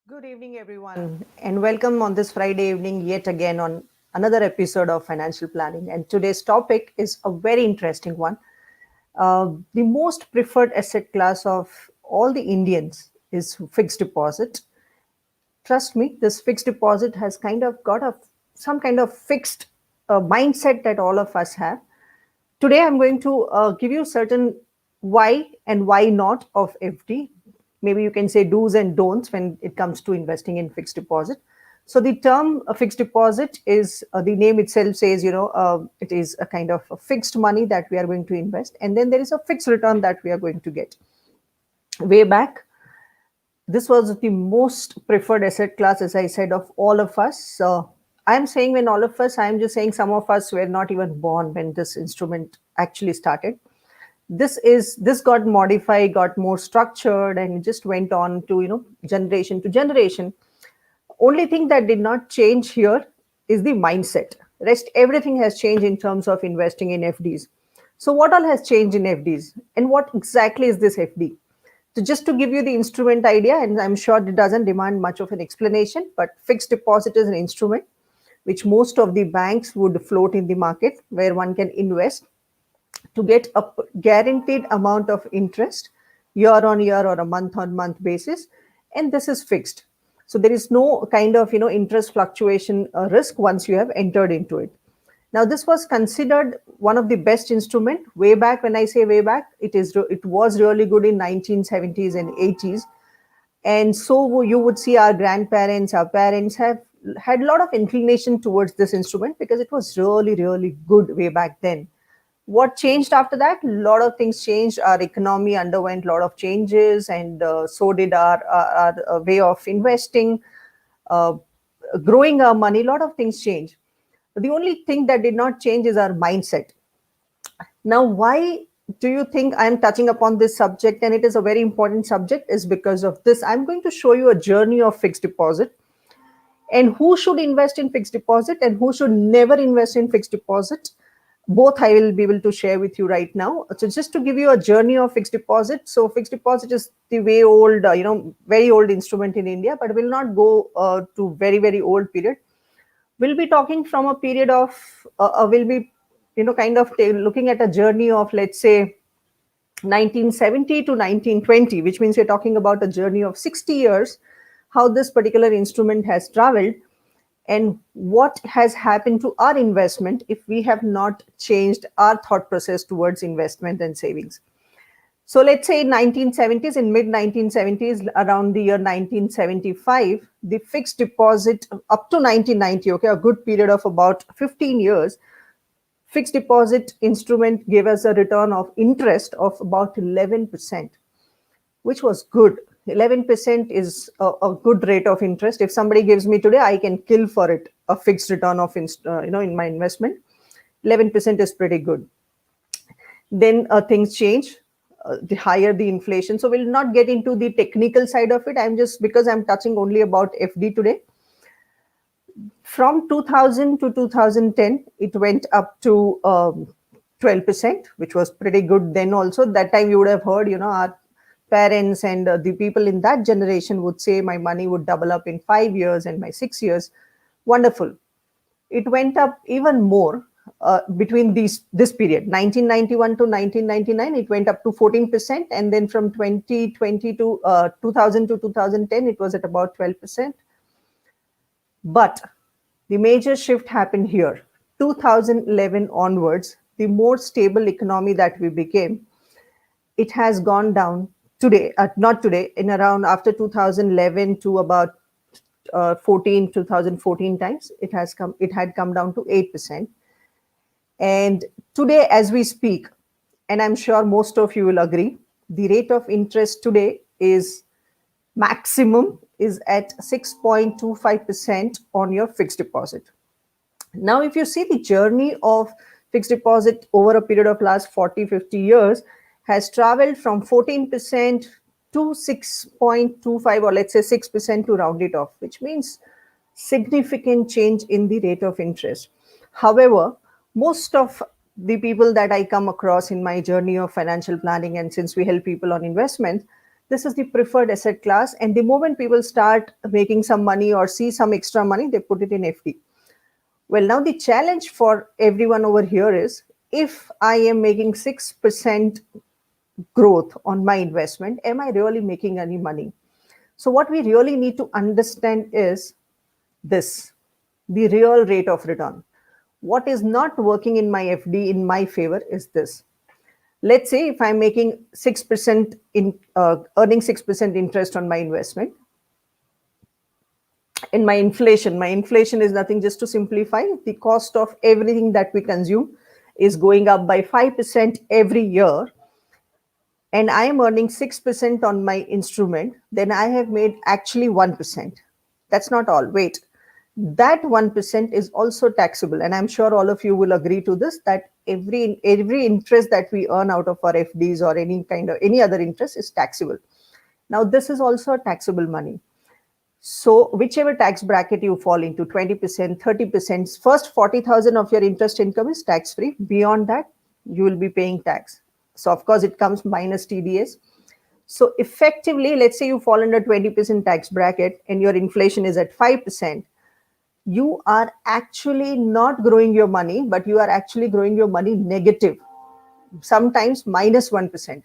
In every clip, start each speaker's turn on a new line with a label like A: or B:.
A: Good evening, everyone, and welcome on this Friday evening yet again on another episode of Financial Planning. And today's topic is a very interesting one. The most preferred asset class of all the Indians is fixed deposit. Trust me, this fixed deposit has kind of got some kind of fixed mindset that all of us have. Today, I'm going to give you certain why and why not of FD. Maybe you can say do's and don'ts when it comes to investing in fixed deposit. So the term fixed deposit is the name itself says, it is a kind of a fixed money that we are going to invest, and then there is a fixed return that we are going to get. Way back, this was the most preferred asset class, as I said, of all of us. So I'm saying when all of us, I'm just saying some of us were not even born when this instrument actually started. This got modified, got more structured, and it just went on to generation to generation. Only thing that did not change here is the mindset. Rest everything has changed in terms of investing in FDs. So what all has changed in FDs, and what exactly is this FD? So just to give you the instrument idea, and I'm sure it doesn't demand much of an explanation, but fixed deposit is an instrument which most of the banks would float in the market, where one can invest to get a guaranteed amount of interest year on year or a month on month basis, and this is fixed. So there is no kind of interest fluctuation risk once you have entered into it. Now this was considered one of the best instrument way back. When I say way back, it was really good in 1970s and 80s. And so you would see our grandparents, our parents have had a lot of inclination towards this instrument because it was really, really good way back then. What changed after that? A lot of things changed. Our economy underwent a lot of changes, and so did our way of investing, uh, growing our money. A lot of things changed. The only thing that did not change is our mindset. Now, why do you think I'm touching upon this subject? And it is a very important subject, is because of this. I'm going to show you a journey of fixed deposit, and who should invest in fixed deposit and who should never invest in fixed deposit. Both I will be able to share with you right now. So just to give you a journey of fixed deposit. So fixed deposit is the way old, very old instrument in India, but will not go to very, very old period. We'll be talking from a period of, we'll be, kind of looking at a journey of, let's say, 1970 to 1920, which means we're talking about a journey of 60 years, how this particular instrument has traveled, and what has happened to our investment if we have not changed our thought process towards investment and savings. So let's say in 1970s, in mid 1970s, around the year 1975, the fixed deposit up to 1990, okay, a good period of about 15 years, fixed deposit instrument gave us a return of interest of about 11%, which was good. 11% is a good rate of interest. If somebody gives me today, I can kill for it a fixed return of in my investment. 11% is pretty good. Then things change. The higher the inflation. So we'll not get into the technical side of it. Because I'm touching only about FD today. From 2000 to 2010, it went up to 12%, which was pretty good then also. That time you would have heard, our parents and the people in that generation would say my money would double up in 5 years and my 6 years. Wonderful. It went up even more between this period, 1991 to 1999, it went up to 14%. And then from 2020 to 2000 to 2010, it was at about 12%. But the major shift happened here. 2011 onwards, the more stable economy that we became, it has gone down today, not today, in around after 2011 to about 2014 times, it had come down to 8%. And today, as we speak, and I'm sure most of you will agree, the rate of interest today is maximum is at 6.25% on your fixed deposit. Now, if you see the journey of fixed deposit over a period of last 40, 50 years has traveled from 14% to 6.25, or let's say 6% to round it off, which means significant change in the rate of interest. However, most of the people that I come across in my journey of financial planning, and since we help people on investment, This is the preferred asset class. And the moment people start making some money or see some extra money, they put it in FD. Well, now the challenge for everyone over here is, if I am making 6% growth on my investment, am I really making any money? So, what we really need to understand is this: the real rate of return. What is not working in my FD in my favor is this. Let's say if I'm making 6% in earning 6% interest on my investment, in my inflation is nothing, just to simplify, the cost of everything that we consume is going up by 5% every year, and I am earning 6% on my instrument, then I have made actually 1%. That's not all. Wait. That 1% is also taxable. And I'm sure all of you will agree to this, that every interest that we earn out of our FDs or any other interest is taxable. Now, this is also taxable money. So whichever tax bracket you fall into, 20%, 30%, first 40,000 of your interest income is tax free. Beyond that, you will be paying tax. So of course it comes minus TDS. So effectively, let's say you fall under 20% tax bracket and your inflation is at 5%, you are actually not growing your money, but you are actually growing your money negative, sometimes minus 1%.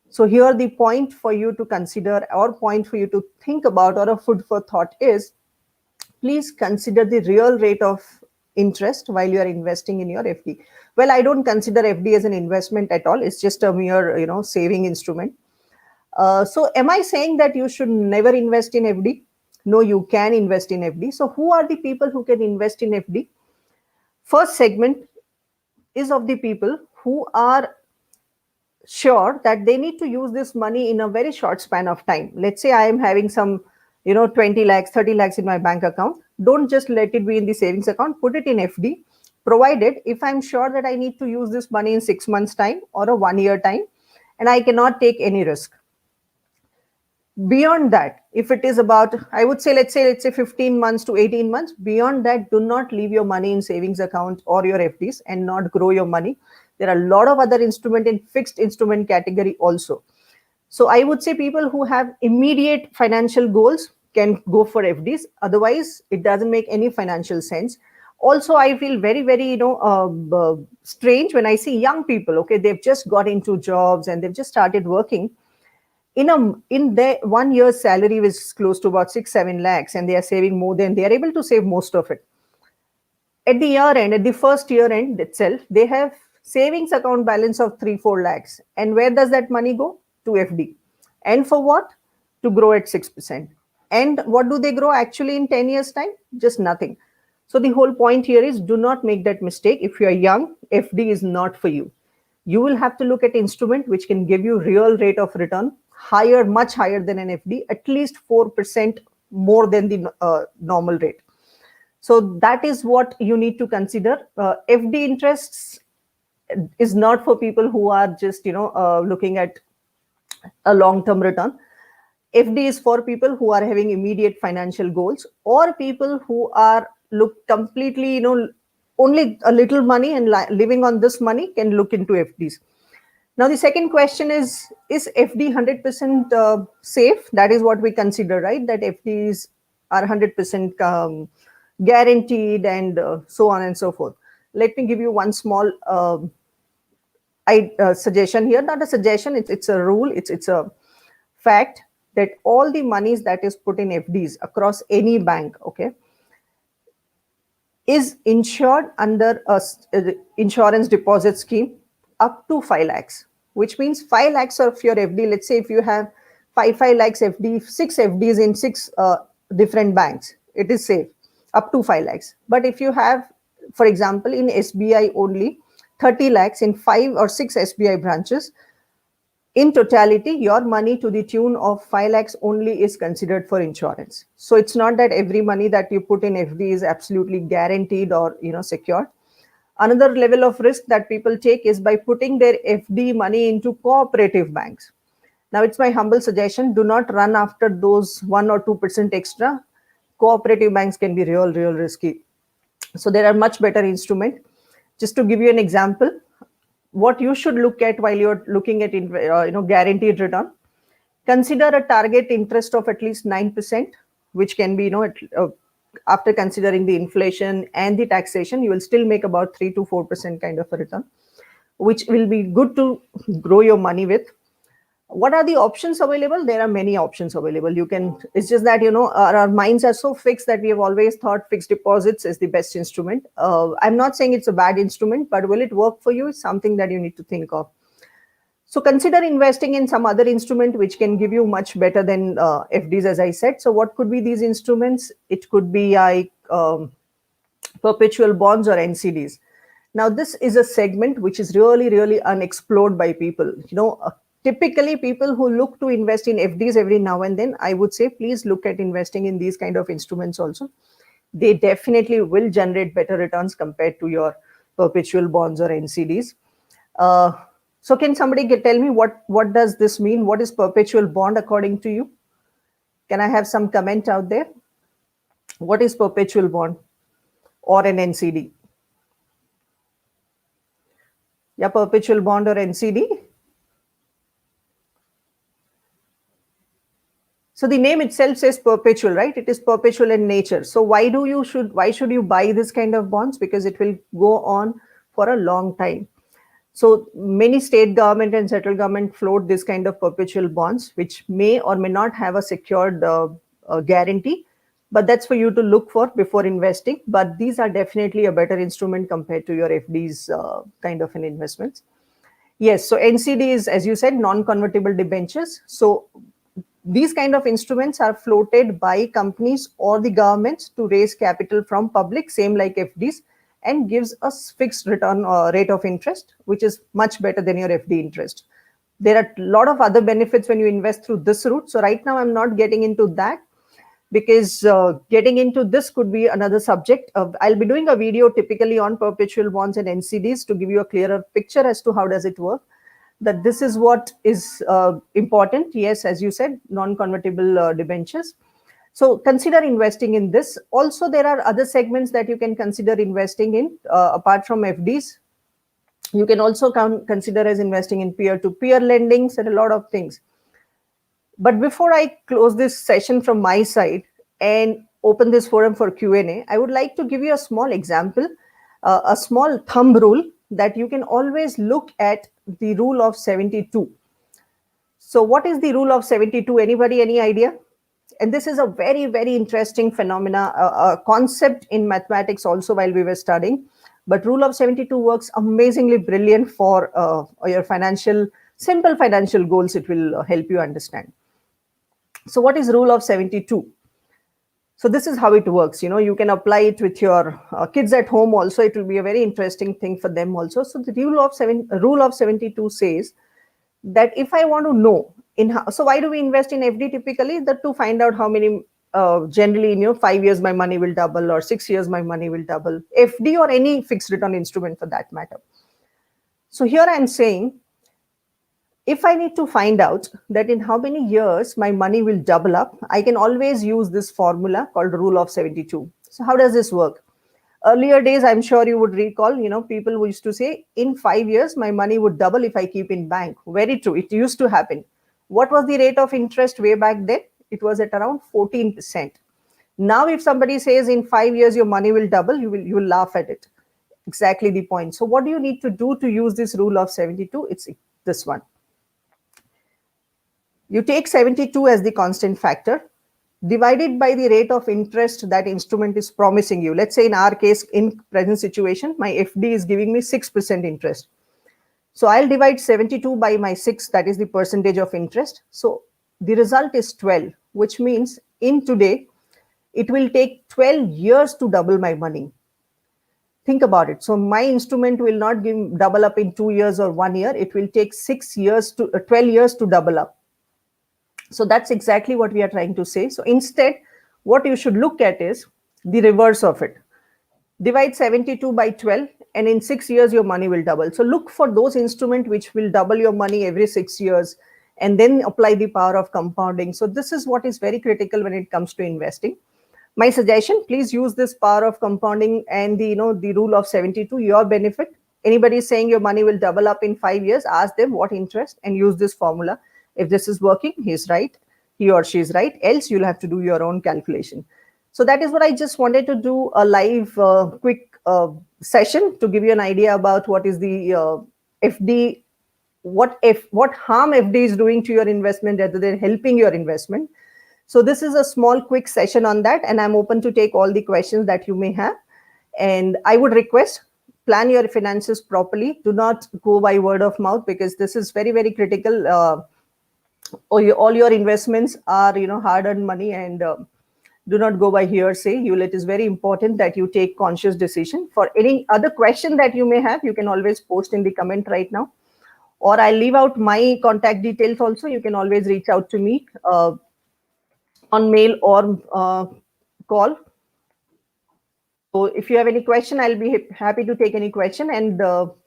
A: So here the point for you to consider, or point for you to think about, or a food for thought is, please consider the real rate of interest while you are investing in your FD. Well, I don't consider FD as an investment at all. It's just a mere, saving instrument. So am I saying that you should never invest in FD? No, you can invest in FD. So who are the people who can invest in FD? First segment is of the people who are sure that they need to use this money in a very short span of time. Let's say I am having some 20 lakhs, 30 lakhs in my bank account. Don't just let it be in the savings account, put it in FD, provided if I'm sure that I need to use this money in 6 months time or a 1 year time, and I cannot take any risk. Beyond that, if it is about, I would say, let's say 15 months to 18 months, beyond that, do not leave your money in savings account or your FDs and not grow your money. There are a lot of other instrument in fixed instrument category also. So I would say people who have immediate financial goals can go for FDs. Otherwise, it doesn't make any financial sense. Also, I feel very, very, strange when I see young people, okay, they've just got into jobs and they've just started working. In their 1 year's salary is close to about 6-7 lakhs, and they are saving more than they are able to save most of it. At the year end, at the first year end itself, they have savings account balance of 3-4 lakhs. And where does that money go? To FD. And for what? To grow at 6%. And what do they grow actually in 10 years' time? Just nothing. So the whole point here is, do not make that mistake. If you are young, FD is not for you. You will have to look at instrument which can give you real rate of return, higher, much higher than an FD, at least 4% more than the normal rate. So that is what you need to consider. FD interests is not for people who are just looking at a long-term return. FD is for people who are having immediate financial goals, or people who are look completely, only a little money and living on this money can look into FDs. Now, the second question is FD 100% safe? That is what we consider, right? That FDs are 100% guaranteed and so on and so forth. Let me give you one small suggestion here. Not a suggestion, it's a rule, it's a fact that all the monies that is put in FDs across any bank, okay, is insured under a insurance deposit scheme up to 5 lakhs, which means 5 lakhs of your FD. Let's say if you have 5 lakhs FD, 6 FDs in 6 different banks, it is safe up to 5 lakhs. But if you have, for example, in SBI only 30 lakhs in 5 or 6 SBI branches, in totality, your money to the tune of 5 lakhs only is considered for insurance. So it's not that every money that you put in FD is absolutely guaranteed or secured. Another level of risk that people take is by putting their FD money into cooperative banks. Now, it's my humble suggestion, do not run after those 1 or 2% extra. Cooperative banks can be real risky. So there are much better instruments. Just to give you an example, what you should look at while you're looking at guaranteed return Consider a target interest of at least 9%, which can be, after considering the inflation and the taxation, you will still make about 3 to 4% kind of a return, which will be good to grow your money with. What are the options available? There are many options available. You can, it's just that, our minds are so fixed that we have always thought fixed deposits is the best instrument. I'm not saying it's a bad instrument, but will it work for you is something that you need to think of. So consider investing in some other instrument which can give you much better than FDs, as I said. So what could be these instruments? It could be like perpetual bonds or NCDs. Now, this is a segment which is really, really unexplored by people. Typically, people who look to invest in FDs every now and then, I would say, please look at investing in these kind of instruments also. They definitely will generate better returns compared to your perpetual bonds or NCDs. So can somebody tell me what does this mean? What is perpetual bond according to you? Can I have some comment out there? What is perpetual bond or an NCD? Yeah, perpetual bond or NCD. So the name itself says perpetual, right? It is perpetual in nature. So why should you buy this kind of bonds? Because it will go on for a long time. So many state government and central government float this kind of perpetual bonds, which may or may not have a secured guarantee, but that's for you to look for before investing. But these are definitely a better instrument compared to your FDs kind of an investments. Yes, so NCD is, as you said, non-convertible debentures. So these kind of instruments are floated by companies or the governments to raise capital from public, same like FDs, and gives us fixed return rate of interest, which is much better than your FD interest. There are a lot of other benefits when you invest through this route. So right now I'm not getting into that, because getting into this could be another subject. I'll be doing a video typically on perpetual bonds and NCDs to give you a clearer picture as to how does it work. That this is what is important. Yes, as you said, non-convertible debentures. So consider investing in this. Also, there are other segments that you can consider investing in apart from FDs. You can also consider as investing in peer-to-peer lendings and a lot of things. But before I close this session from my side and open this forum for Q&A, I would like to give you a small example, a small thumb rule that you can always look at, the rule of 72. So what is the rule of 72? Anybody, any idea? And this is a very, very interesting phenomena, a concept in mathematics also while we were studying. But rule of 72 works amazingly brilliant for your simple financial goals. It will help you understand. So what is rule of 72? So this is how it works. You can apply it with your kids at home also. It will be a very interesting thing for them also. So the rule of 72 says that if I want to know so why do we invest in FD typically? That to find out how many, generally in 5 years my money will double, or 6 years my money will double. FD or any fixed return instrument for that matter. So here I'm saying, if I need to find out that in how many years my money will double up, I can always use this formula called rule of 72. So how does this work? Earlier days, I'm sure you would recall, people who used to say, in 5 years, my money would double if I keep in bank. Very true. It used to happen. What was the rate of interest way back then? It was at around 14%. Now, if somebody says in 5 years, your money will double, you will laugh at it. Exactly the point. So what do you need to do to use this rule of 72? It's this one. You take 72 as the constant factor, divided by the rate of interest that instrument is promising you. Let's say in our case, in present situation, my FD is giving me 6% interest. So I'll divide 72 by my 6, that is the percentage of interest. So the result is 12, which means in today, it will take 12 years to double my money. Think about it. So my instrument will not double up in 2 years or 1 year. It will take 12 years to double up. So that's exactly what we are trying to say. So instead, what you should look at is the reverse of it. Divide 72 by 12, and in 6 years, your money will double. So look for those instruments which will double your money every 6 years, and then apply the power of compounding. So this is what is very critical when it comes to investing. My suggestion, please use this power of compounding and the rule of 72, your benefit. Anybody saying your money will double up in 5 years, ask them what interest and use this formula. If this is working, he's right, he or she is right, else you'll have to do your own calculation. So that is what I just wanted to do, a live quick session to give you an idea about what is the FD, what harm FD is doing to your investment rather than helping your investment. So this is a small quick session on that, and I'm open to take all the questions that you may have. And I would request, plan your finances properly. Do not go by word of mouth, because this is very, very critical. All your investments are, hard earned money, and do not go by hearsay. It is very important that you take conscious decision. For any other question that you may have, you can always post in the comment right now, or I'll leave out my contact details also. You can always reach out to me on mail or call. So if you have any question, I'll be happy to take any question. And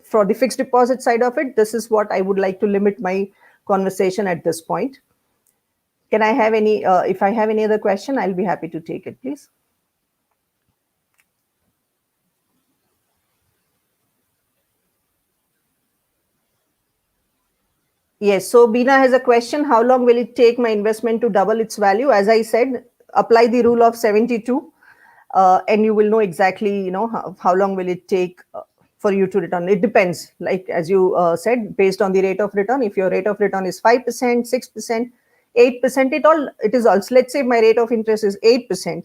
A: for the fixed deposit side of it, this is what I would like to limit my conversation at this point. Can I have any, if I have any other question, I'll be happy to take it, please. Yes, so Beena has a question. How long will it take my investment to double its value? As I said, apply the rule of 72, and you will know exactly, how long will it take for you to return. It depends, like as you said, based on the rate of return. If your rate of return is 5%, 6%, 8%, it is also, let's say my rate of interest is 8%.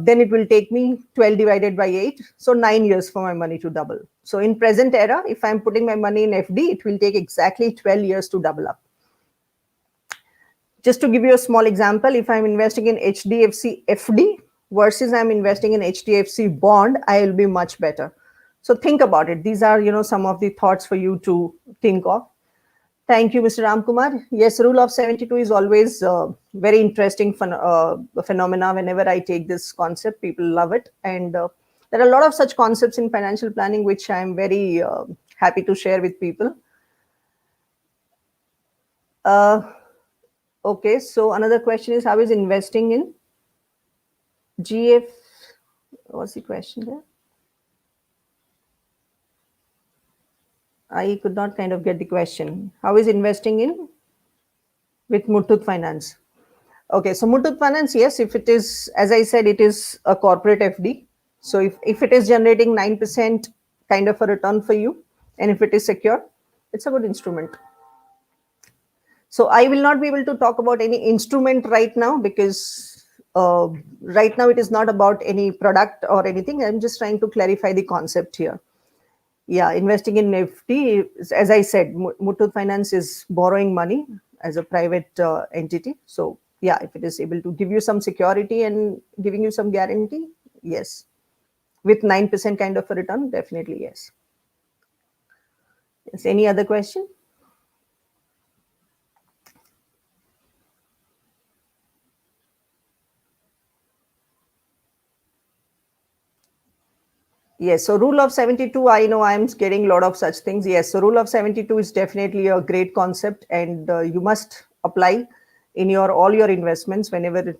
A: Then it will take me 12 divided by 8, so 9 years for my money to double. So in present era, if I'm putting my money in FD, it will take exactly 12 years to double up. Just to give you a small example, if I'm investing in HDFC FD versus I'm investing in HDFC bond, I will be much better. So think about it. These are, some of the thoughts for you to think of. Thank you, Mr. Ramkumar. Yes, rule of 72 is always very interesting phenomena. Whenever I take this concept, people love it. And there are a lot of such concepts in financial planning, which I'm very happy to share with people. Okay, so another question is, how is investing in GF? What's the question there? I could not kind of get the question. How is investing in with Muthoot Finance? Okay, so Muthoot Finance, yes, if it is, as I said, it is a corporate FD. So if it is generating 9% kind of a return for you, and if it is secure, it's a good instrument. So I will not be able to talk about any instrument right now, because right now it is not about any product or anything. I'm just trying to clarify the concept here. Yeah, investing in FD, as I said, Muthoot Finance is borrowing money as a private entity. So yeah, if it is able to give you some security and giving you some guarantee, yes. With 9% kind of a return, definitely yes. Yes, any other question? Yes, so rule of 72, I know I'm getting a lot of such things. Yes, so rule of 72 is definitely a great concept, and you must apply in all your investments. Whenever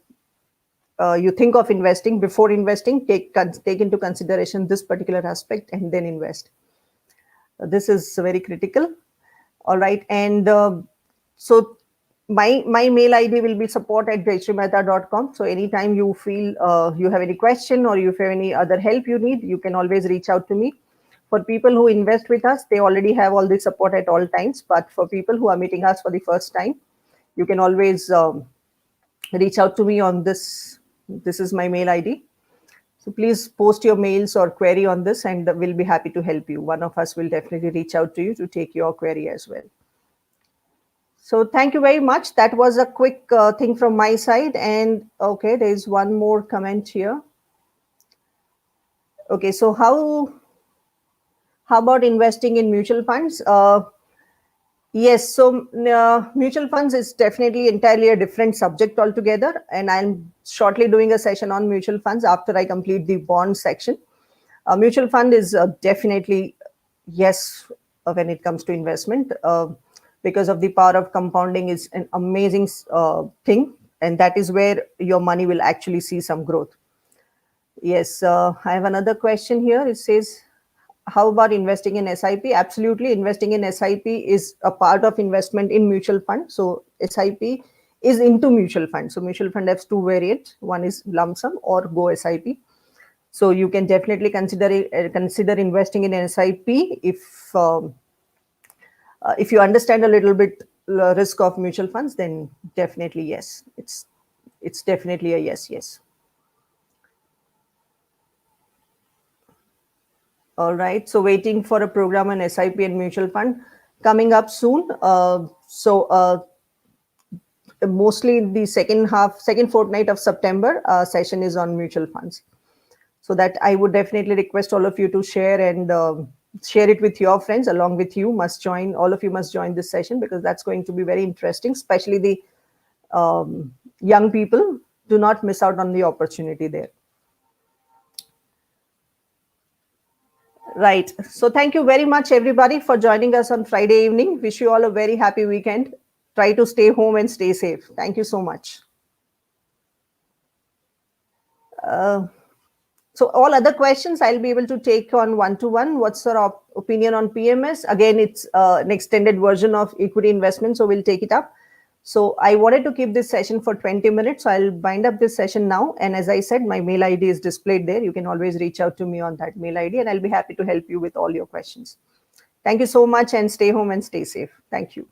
A: you think of investing, before investing, take into consideration this particular aspect and then invest. This is very critical. All right, and so my mail ID will be support@jayashree.com. So anytime you feel you have any question, or you have any other help you need, you can always reach out to me. For people who invest with us, they already have all the support at all times. But for people who are meeting us for the first time, you can always reach out to me on this. This is my mail ID. So please post your mails or query on this, and we'll be happy to help you. One of us will definitely reach out to you to take your query as well. So thank you very much. That was a quick thing from my side. And okay, there's one more comment here. Okay, so how about investing in mutual funds? Yes, so mutual funds is definitely entirely a different subject altogether. And I'm shortly doing a session on mutual funds after I complete the bond section. Mutual fund is definitely yes when it comes to investment. Because of the power of compounding is an amazing thing, and that is where your money will actually see some growth. Yes, I have another question here. It says, how about investing in SIP? Absolutely, investing in SIP is a part of investment in mutual fund. So SIP is into mutual fund. So mutual fund has two variants. One is lump sum or go SIP. So you can definitely consider investing in an SIP if you understand a little bit risk of mutual funds. Then definitely yes, it's definitely a yes. Yes. All right. So waiting for a program on SIP and mutual fund coming up soon. Mostly the second fortnight of September session is on mutual funds. So that I would definitely request all of you to share and share it with your friends. Along with you, must join. All of you must join this session because that's going to be very interesting, especially the young people. Do not miss out on the opportunity there. Right. So thank you very much, everybody, for joining us on Friday evening. Wish you all a very happy weekend. Try to stay home and stay safe. Thank you so much. So all other questions I'll be able to take on one-to-one. What's your opinion on PMS? Again, it's an extended version of equity investment, so we'll take it up. So I wanted to keep this session for 20 minutes. So I'll bind up this session now. And as I said, my mail ID is displayed there. You can always reach out to me on that mail ID and I'll be happy to help you with all your questions. Thank you so much and stay home and stay safe. Thank you.